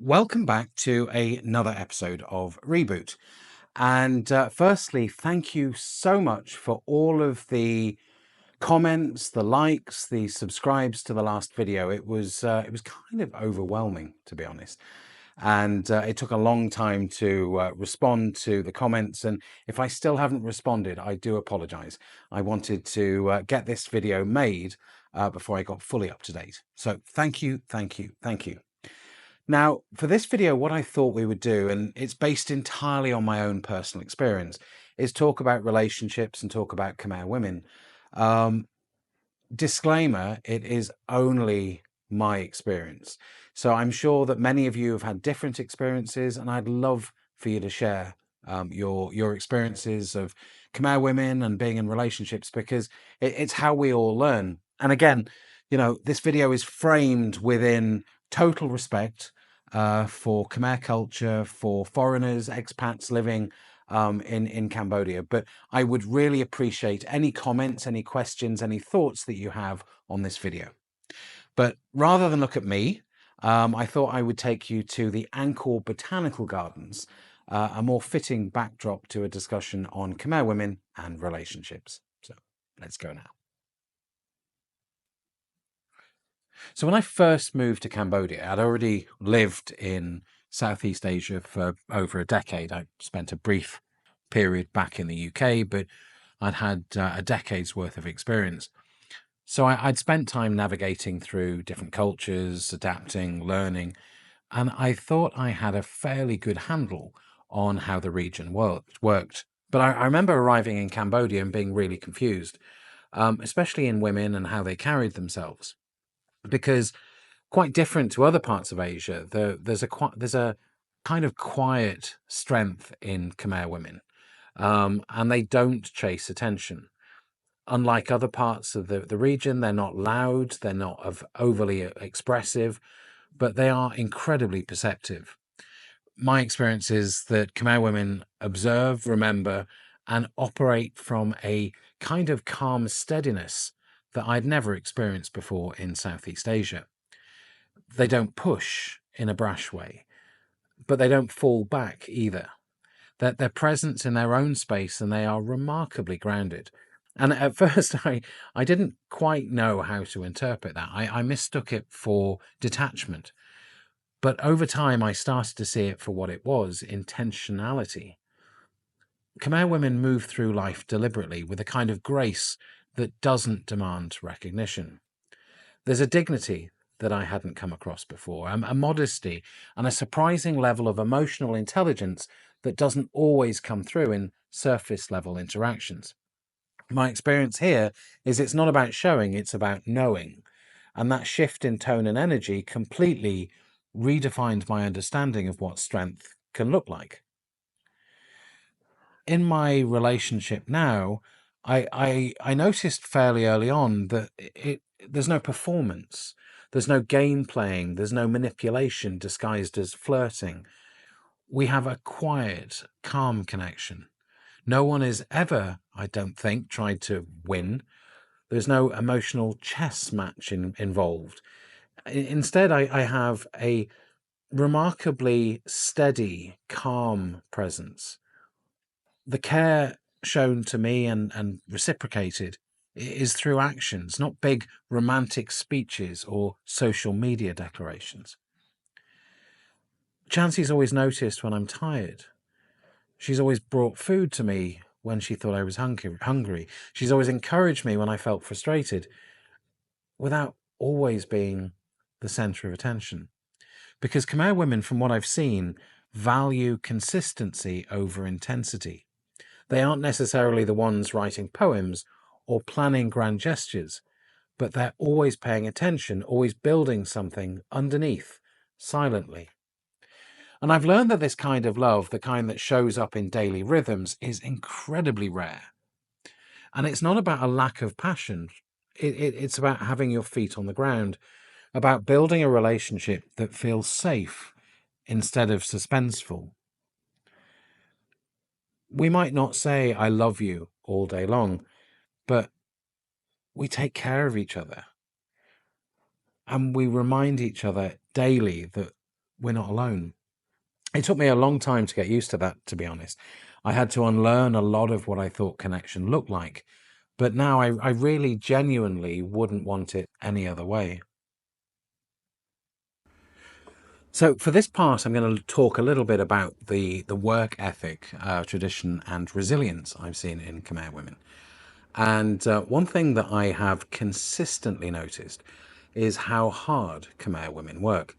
Welcome back to another episode of Reboot. And firstly, thank you so much for all of the comments, the likes, the subscribes to the last video. It was kind of overwhelming, to be honest. And it took a long time to respond to the comments. And if I still haven't responded, I do apologize. I wanted to get this video made before I got fully up to date. So thank you, thank you, thank you. Now, for this video, what I thought we would do, and it's based entirely on my own personal experience, is talk about relationships and talk about Khmer women. Disclaimer, it is only my experience. So I'm sure that many of you have had different experiences, and I'd love for you to share your experiences of Khmer women and being in relationships, because it's how we all learn. And again, this video is framed within total respect for Khmer culture, for foreigners, expats living in Cambodia. But I would really appreciate any comments, any questions, any thoughts that you have on this video. But rather than look at me, I thought I would take you to the Angkor Botanical Gardens, a more fitting backdrop to a discussion on Khmer women and relationships. So let's go now. So when I first moved to Cambodia, I'd already lived in Southeast Asia for over a decade. I spent a brief period back in the UK, but I'd had a decade's worth of experience. So I'd spent time navigating through different cultures, adapting, learning, and I thought I had a fairly good handle on how the region worked. But I remember arriving in Cambodia and being really confused, especially in women and how they carried themselves. Because quite different to other parts of Asia, there's a kind of quiet strength in Khmer women, and they don't chase attention. Unlike other parts of the region, they're not loud, they're not overly expressive, but they are incredibly perceptive. My experience is that Khmer women observe, remember, and operate from a kind of calm steadiness that I'd never experienced before in Southeast Asia. They don't push in a brash way, but they don't fall back either. They're present in their own space, and they are remarkably grounded. And at first, I didn't quite know how to interpret that. I mistook it for detachment. But over time, I started to see it for what it was, intentionality. Khmer women move through life deliberately with a kind of grace that doesn't demand recognition. There's a dignity that I hadn't come across before, a modesty and a surprising level of emotional intelligence that doesn't always come through in surface-level interactions. My experience here is it's not about showing, it's about knowing. And that shift in tone and energy completely redefined my understanding of what strength can look like. In my relationship now, I noticed fairly early on that there's no performance, there's no game playing, there's no manipulation disguised as flirting. We have a quiet, calm connection. No one is ever, I don't think, tried to win. There's no emotional chess match involved. Instead, I have a remarkably steady, calm presence. The care shown to me and reciprocated is through actions, not big romantic speeches or social media declarations. Chansey's always noticed when I'm tired. She's always brought food to me when she thought I was hungry. She's always encouraged me when I felt frustrated, without always being the center of attention. Because Khmer women, from what I've seen, value consistency over intensity. They aren't necessarily the ones writing poems or planning grand gestures, but they're always paying attention, always building something underneath, silently. And I've learned that this kind of love, the kind that shows up in daily rhythms, is incredibly rare. And it's not about a lack of passion. It's about having your feet on the ground, about building a relationship that feels safe instead of suspenseful. We might not say, I love you all day long, but we take care of each other. And we remind each other daily that we're not alone. It took me a long time to get used to that, to be honest. I had to unlearn a lot of what I thought connection looked like. But now I really genuinely wouldn't want it any other way. So for this part, I'm going to talk a little bit about the work ethic, tradition, and resilience I've seen in Khmer women. And one thing that I have consistently noticed is how hard Khmer women work,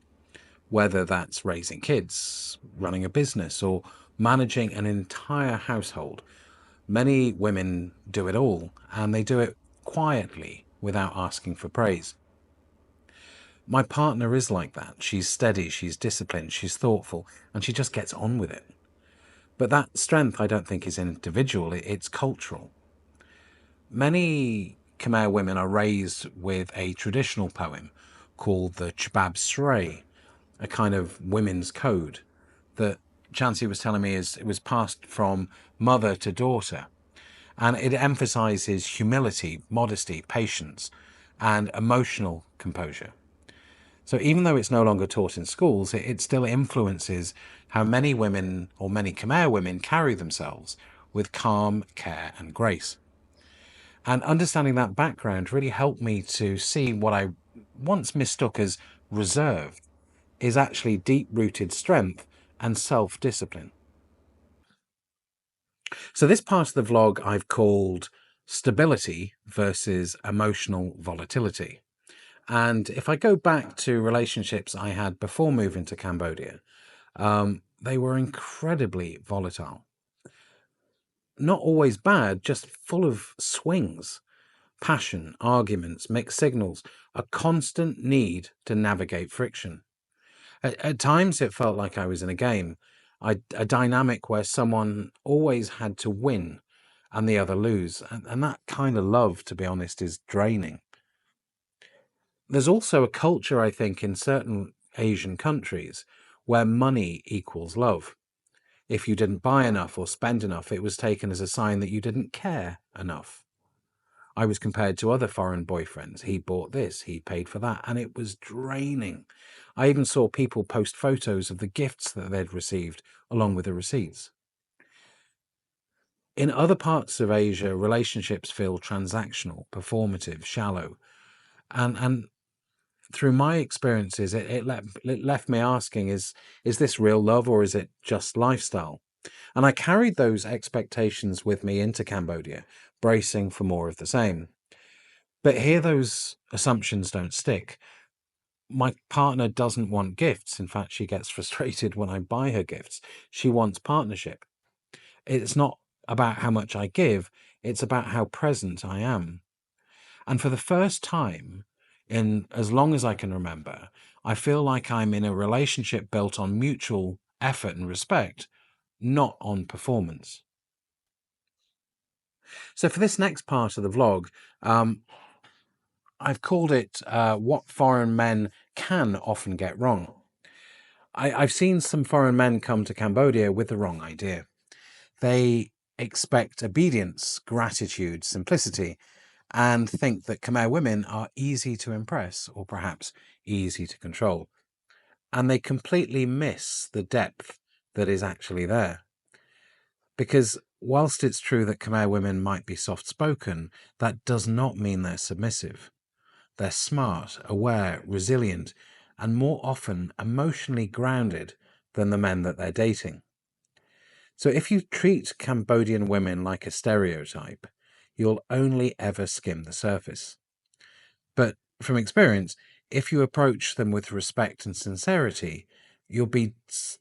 whether that's raising kids, running a business, or managing an entire household. Many women do it all, and they do it quietly without asking for praise. My partner is like that. She's steady, she's disciplined, she's thoughtful, and she just gets on with it. But that strength, I don't think, is individual, it's cultural. Many Khmer women are raised with a traditional poem called the Chbab Srey, a kind of women's code that Chansey was telling me it was passed from mother to daughter. And it emphasizes humility, modesty, patience, and emotional composure. So even though it's no longer taught in schools, it still influences how many women, or many Khmer women, carry themselves with calm, care, and grace. And understanding that background really helped me to see what I once mistook as reserve is actually deep-rooted strength and self-discipline. So this part of the vlog I've called stability versus emotional volatility. And if I go back to relationships I had before moving to Cambodia, they were incredibly volatile. Not always bad, just full of swings, passion, arguments, mixed signals, a constant need to navigate friction. At times, it felt like I was in a game, a dynamic where someone always had to win and the other lose. And that kind of love, to be honest, is draining. There's also a culture, I think, in certain Asian countries where money equals love. If you didn't buy enough or spend enough, it was taken as a sign that you didn't care enough. I was compared to other foreign boyfriends. He bought this, he paid for that, and it was draining. I even saw people post photos of the gifts that they'd received along with the receipts. In other parts of Asia, relationships feel transactional, performative, shallow. And through my experiences, it left me asking, is this real love or is it just lifestyle? And I carried those expectations with me into Cambodia, bracing for more of the same. But here those assumptions don't stick. My partner doesn't want gifts. In fact, she gets frustrated when I buy her gifts. She wants partnership. It's not about how much I give, it's about how present I am. And for the first time, in as long as I can remember, I feel like I'm in a relationship built on mutual effort and respect, not on performance. So for this next part of the vlog, I've called it What Foreign Men Can Often Get Wrong. I've seen some foreign men come to Cambodia with the wrong idea. They expect obedience, gratitude, simplicity, and think that Khmer women are easy to impress or perhaps easy to control. And they completely miss the depth that is actually there. Because whilst it's true that Khmer women might be soft-spoken, that does not mean they're submissive. They're smart, aware, resilient, and more often emotionally grounded than the men that they're dating. So if you treat Cambodian women like a stereotype, you'll only ever skim the surface. But from experience, if you approach them with respect and sincerity, you'll be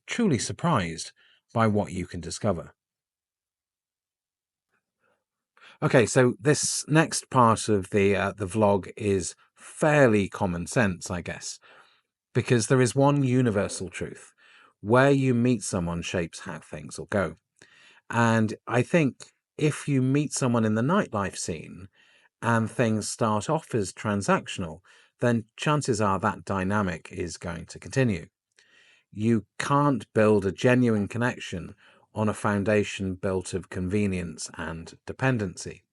truly surprised by what you can discover. Okay, so this next part of the vlog is fairly common sense, I guess, because there is one universal truth. Where you meet someone shapes how things will go. And I think if you meet someone in the nightlife scene and things start off as transactional, then chances are that dynamic is going to continue. You can't build a genuine connection on a foundation built of convenience and dependency.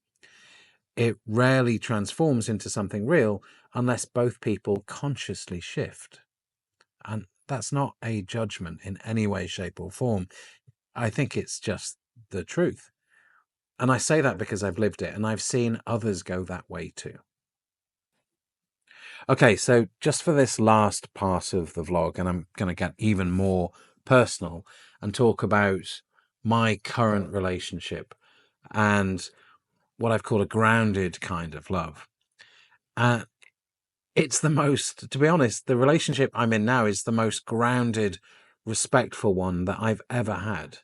It rarely transforms into something real unless both people consciously shift. And That's not a judgment in any way, shape, or form. I think it's just the truth. And I say that because I've lived it and I've seen others go that way too. Okay, so just for this last part of the vlog, and I'm going to get even more personal and talk about my current relationship and what I've called a grounded kind of love. It's the most, to be honest, the relationship I'm in now is the most grounded, respectful one that I've ever had.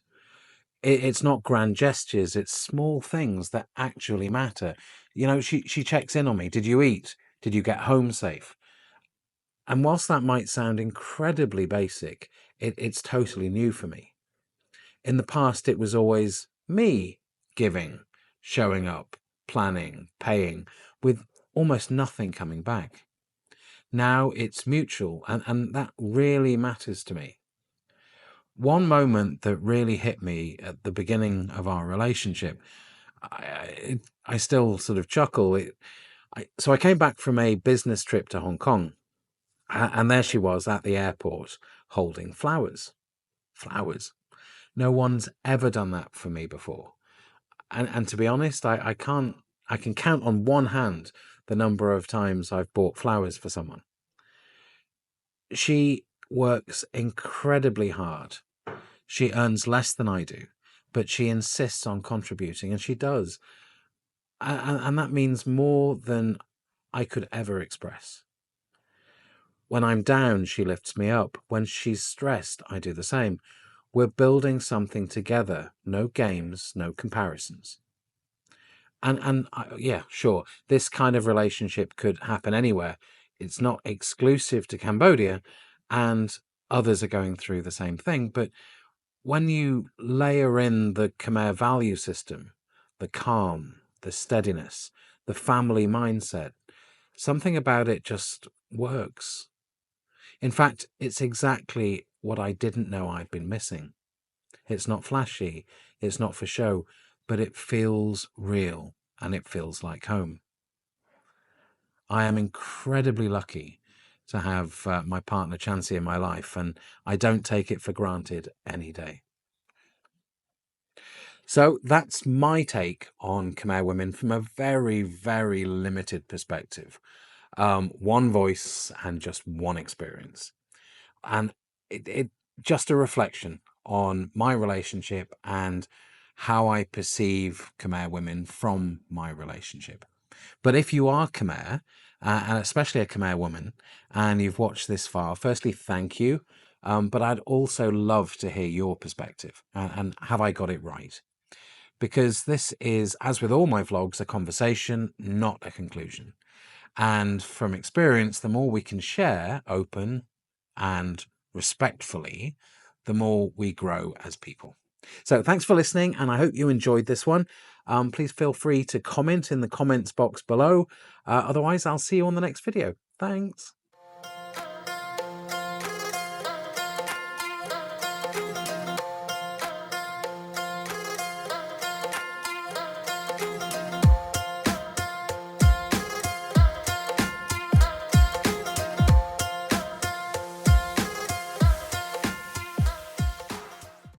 It's not grand gestures, it's small things that actually matter. You know, she checks in on me. Did you eat? Did you get home safe? And whilst that might sound incredibly basic, it's totally new for me. In the past, it was always me giving, showing up, planning, paying, with almost nothing coming back. Now it's mutual, and that really matters to me. One moment that really hit me at the beginning of our relationship, I still sort of chuckle. So I came back from a business trip to Hong Kong, and there she was at the airport holding flowers. Flowers. No one's ever done that for me before. And to be honest, I can count on one hand the number of times I've bought flowers for someone. She works incredibly hard. She earns less than I do, but she insists on contributing, and she does. And that means more than I could ever express. When I'm down, she lifts me up. When she's stressed, I do the same. We're building something together. No games, no comparisons. And yeah, sure, this kind of relationship could happen anywhere. It's not exclusive to Cambodia, and others are going through the same thing. But when you layer in the Khmer value system, the calm, the steadiness, the family mindset, something about it just works. In fact, it's exactly what I didn't know I'd been missing. It's not flashy, it's not for show, but it feels real and it feels like home. I am incredibly lucky to have my partner Chansey in my life, and I don't take it for granted any day. So that's my take on Khmer women from a very, very limited perspective. One voice and just one experience. And it just a reflection on my relationship and how I perceive Khmer women from my relationship. But if you are Khmer, and especially a Khmer woman, and you've watched this far, firstly, thank you. But I'd also love to hear your perspective. And have I got it right? Because this is, as with all my vlogs, a conversation, not a conclusion. And from experience, the more we can share open and respectfully, the more we grow as people. So thanks for listening, and I hope you enjoyed this one. Please feel free to comment in the comments box below. Otherwise, I'll see you on the next video. Thanks.